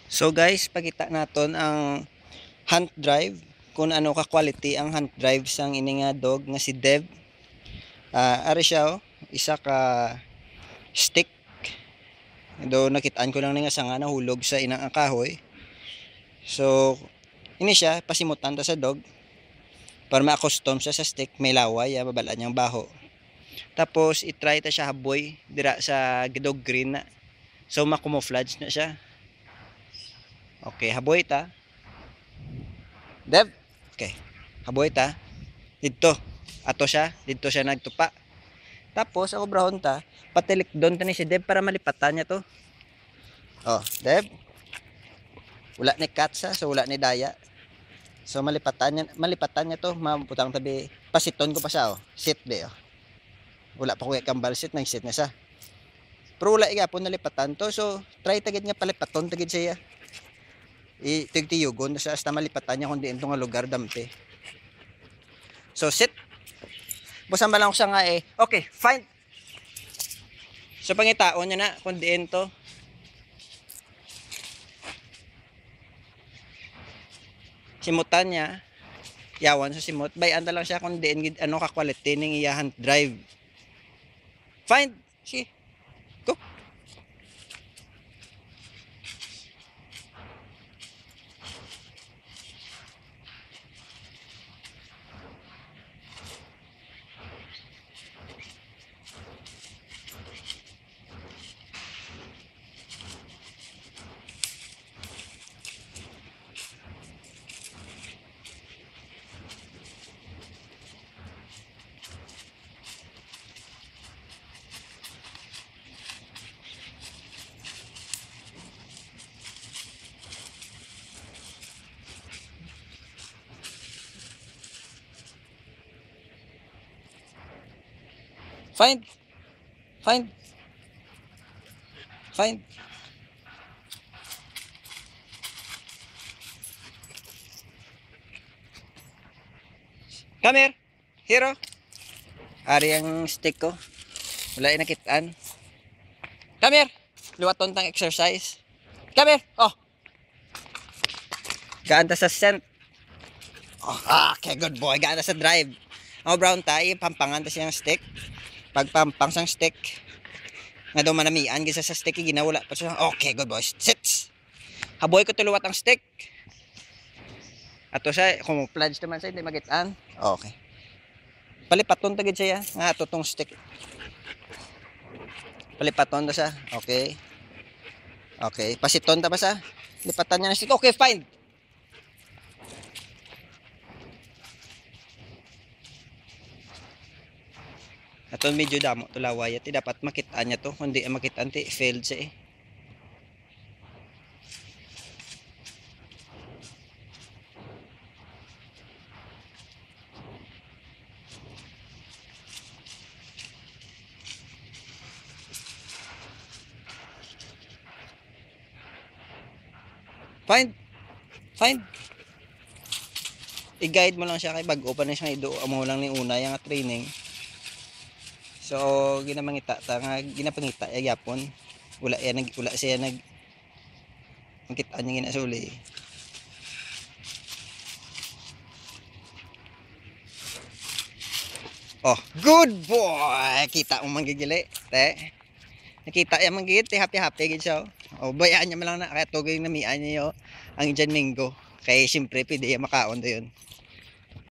So guys, pakita naton ang hunt drive kung ano ka quality ang hunt drive sang ini nga dog nga si Dev. Ari siya isa ka stick. Do nakitaan ko lang ni nga sa nga nahulog sa inang ang kahoy. So ini siya pasimutan ta sa dog para ma-accustom siya sa stick, may laway babalaan niyang baho. Tapos i-try ta siya haboy dira sa dog green na. So makumuflage na siya. Okay, haboy ta. Dev. Okay. Haboy ta. Dito. Dito siya nagtupa. Tapos ako brahon ta, patilik doon ta ni si Dev para malipatan niya to. Oh, Dev. Wala ni katsa, so wala ni daya. So malipatan niya to, maputang tabi. Pasiton ko pa siya oh. Sit de oh. Wala pa ko kambal sit, nang sit na siya. Pero wala igapon nalipatan to, so try tagid nga palipaton tagid siya. Tigtiyugon na siya hasta malipatan niya kundi ito nga lugar dampe. So sit. Busan ba lang ko siya nga eh. Okay, fine. So pangitaon niya na kundi ito. Simutan niya. Yawan sa simut. Bayan na lang siya kundi ano ka quality ning iyahan drive. Fine. Sige. Go. Fine. Fine. Fine. Come here. Hero. Ari ang stick ko. Wala inakitaan. Come here. Luwaton tang exercise. Come here. Oh. Gaan ta sa scent. Oh, okay, good boy. Gaan ta sa drive. Oh, brown tayo. Pampangan ta siyang stick. Pagpampang sang stick. Nga daw manamian. Gisa sa stick. Ginawala pa siya. Okay, good boy. Sits. Haboy ko tuluwat ang stick. Ato siya. Kung pledge naman siya. Hindi magitaan. Okay. Palipaton tagid siya. Nga ato tong stick. Palipaton ta siya. Okay. Okay. Pasiton ta ba siya? Lipatan niya na stick. Okay, fine. Ato medyo damo tulaway. Ati dapat makitaan niya to. Kundi makitaan ti failed siya eh. Fine. Fine. I-guide mo lang siya kay bago pa na siya ido amo lang ni una yung training. So ginamangita ta nga ginapangita yapon. Wala siya nag makitaan niya ginasuli. Oh, good boy. Kita mo manggigili, te. Nakita ya manggigit, te happy gid siya. Oh, bayaan niya man lang na kaya tugay na mian niya yo ang Indian Mingo. Kay siyempre pwede makaon do yun.